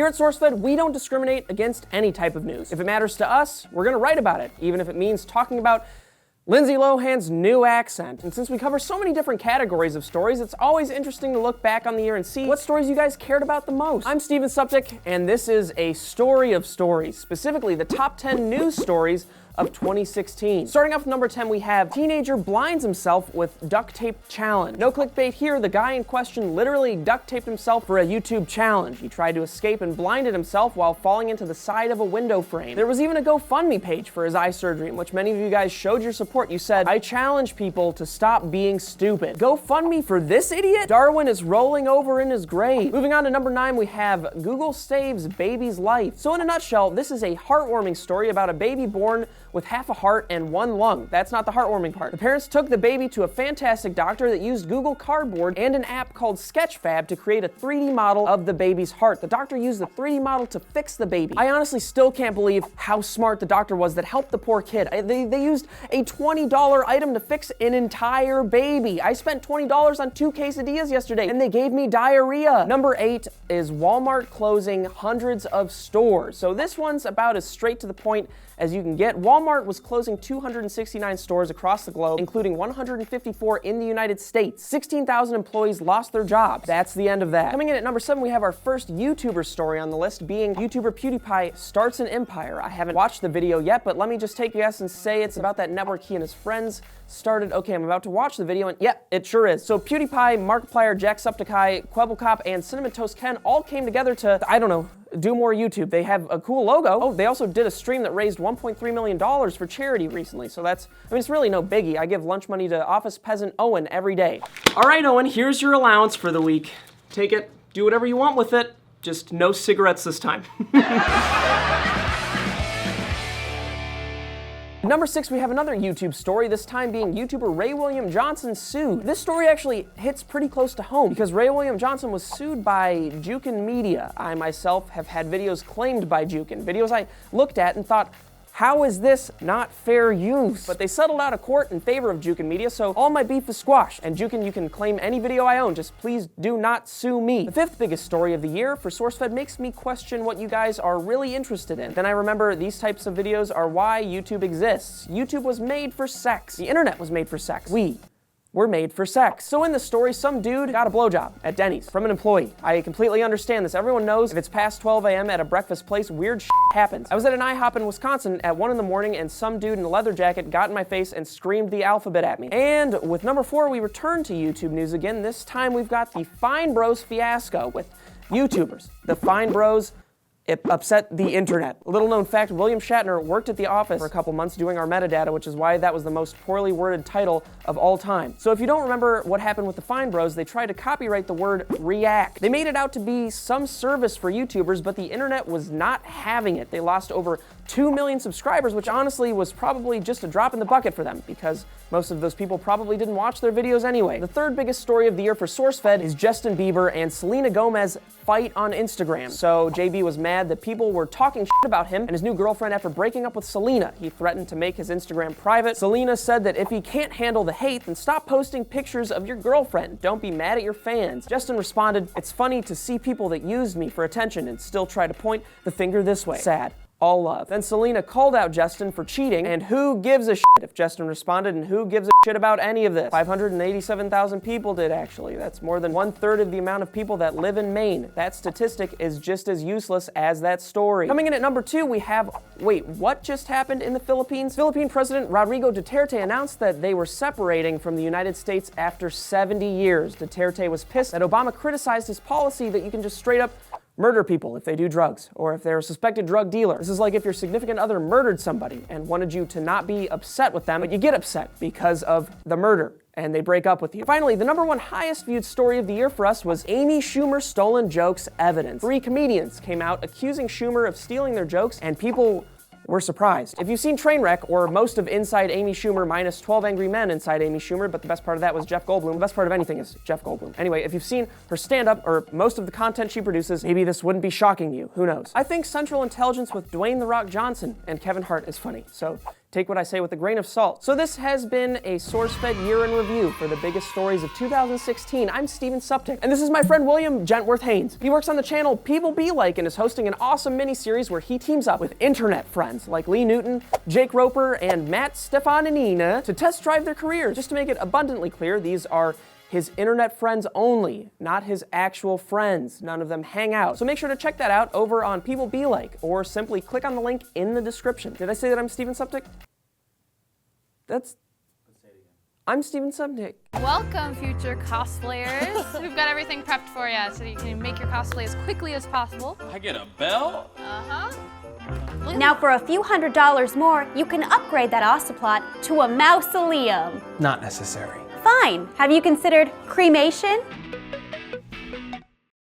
Here at SourceFed, we don't discriminate against any type of news. If it matters to us, we're gonna write about it, even if it means talking about Lindsay Lohan's new accent. And since we cover so many different categories of stories, it's always interesting to look back on the year and see what stories you guys cared about the most. I'm Steven Suptic, and this is a story of stories, specifically the top 10 news stories of 2016. Starting off with number 10, we have teenager blinds himself with duct tape challenge. No clickbait here, the guy in question literally duct taped himself for a YouTube challenge. He tried to escape and blinded himself while falling into the side of a window frame. There was even a GoFundMe page for his eye surgery in which many of you guys showed your support. You said, "I challenge people to stop being stupid." GoFundMe for this idiot? Darwin is rolling over in his grave. Moving on to number 9, we have Google saves baby's life. So in a nutshell, this is a heartwarming story about a baby born with half a heart and one lung. That's not the heartwarming part. The parents took the baby to a fantastic doctor that used Google Cardboard and an app called Sketchfab to create a 3D model of the baby's heart. The doctor used the 3D model to fix the baby. I honestly still can't believe how smart the doctor was that helped the poor kid. They used a $20 item to fix an entire baby. I spent $20 on 2 quesadillas yesterday, and they gave me diarrhea. Number 8 is Walmart closing hundreds of stores. So this one's about as straight to the point as you can get. Walmart was closing 269 stores across the globe, including 154 in the United States. 16,000 employees lost their jobs. That's the end of that. Coming in at number 7, we have our first YouTuber story on the list, being YouTuber PewDiePie starts an empire. I haven't watched the video yet, but let me just take a guess and say it's about that network he and his friends started. Okay, I'm about to watch the video, and yep, it sure is. So PewDiePie, Markiplier, Jacksepticeye, Kwebbelkop, and Cinnamon Toast Ken all came together to, I don't know, do more YouTube. They have a cool logo. Oh, they also did a stream that raised $1.3 million for charity recently. So that's, I mean, it's really no biggie. I give lunch money to office peasant Owen every day. All right, Owen, here's your allowance for the week. Take it, do whatever you want with it. Just no cigarettes this time. Number 6, we have another YouTube story, this time being YouTuber Ray William Johnson sued. This story actually hits pretty close to home because Ray William Johnson was sued by Jukin Media. I myself have had videos claimed by Jukin, videos I looked at and thought, how is this not fair use? But they settled out of court in favor of Jukin Media, so all my beef is squashed. And Jukin, you can claim any video I own, just please do not sue me. The 5th biggest story of the year for SourceFed makes me question what you guys are really interested in. Then I remember these types of videos are why YouTube exists. YouTube was made for sex. The internet was made for sex. We're made for sex. So in the story, some dude got a blowjob at Denny's from an employee. I completely understand this. Everyone knows if it's past 12 a.m. at a breakfast place, weird shit happens. I was at an IHOP in Wisconsin at 1 in the morning and some dude in a leather jacket got in my face and screamed the alphabet at me. And with number 4, we return to YouTube news again. This time we've got the Fine Bros fiasco with YouTubers. The Fine Bros, it upset the internet. A little known fact, William Shatner worked at The Office for a couple months doing our metadata, which is why that was the most poorly worded title of all time. So if you don't remember what happened with the Fine Bros, they tried to copyright the word react. They made it out to be some service for YouTubers, but the internet was not having it. They lost over 2 million subscribers, which honestly was probably just a drop in the bucket for them because most of those people probably didn't watch their videos anyway. The 3rd biggest story of the year for SourceFed is Justin Bieber and Selena Gomez fight on Instagram. So JB was mad that people were talking shit about him and his new girlfriend after breaking up with Selena. He threatened to make his Instagram private. Selena said that if he can't handle the hate, then stop posting pictures of your girlfriend. Don't be mad at your fans. Justin responded, "It's funny to see people that used me for attention and still try to point the finger this way. Sad. All love." Then Selena called out Justin for cheating, and who gives a shit if Justin responded, and who gives a shit about any of this? 587,000 people did, actually. That's more than 1/3 of the amount of people that live in Maine. That statistic is just as useless as that story. Coming in at number 2, we have, wait, what just happened in the Philippines? Philippine President Rodrigo Duterte announced that they were separating from the United States after 70 years. Duterte was pissed that Obama criticized his policy that you can just straight up murder people if they do drugs, or if they're a suspected drug dealer. This is like if your significant other murdered somebody and wanted you to not be upset with them, but you get upset because of the murder, and they break up with you. Finally, the number 1 highest viewed story of the year for us was Amy Schumer's stolen jokes evidence. 3 comedians came out accusing Schumer of stealing their jokes, and people were surprised. If you've seen Trainwreck, or most of Inside Amy Schumer minus 12 Angry Men Inside Amy Schumer, but the best part of that was Jeff Goldblum. The best part of anything is Jeff Goldblum. Anyway, if you've seen her stand-up, or most of the content she produces, maybe this wouldn't be shocking to you. Who knows? I think Central Intelligence with Dwayne "The Rock" Johnson and Kevin Hart is funny, so take what I say with a grain of salt. So this has been a SourceFed year in review for the biggest stories of 2016. I'm Steven Suptic, and this is my friend William Gentworth Haynes. He works on the channel People Be Like and is hosting an awesome mini-series where he teams up with internet friends like Lee Newton, Jake Roper, and Matt Stefanina to test drive their careers. Just to make it abundantly clear, these are his internet friends only, not his actual friends. None of them hang out. So make sure to check that out over on People Be Like, or simply click on the link in the description. Did I say that I'm Steven Suptic? Let's say it again. I'm Steven Suptic. Welcome, future cosplayers. We've got everything prepped for you so you can make your cosplay as quickly as possible. I get a belt? Uh-huh. Now for a few $100s more, you can upgrade that ocelot to a mausoleum. Not necessary. Fine. Have you considered cremation?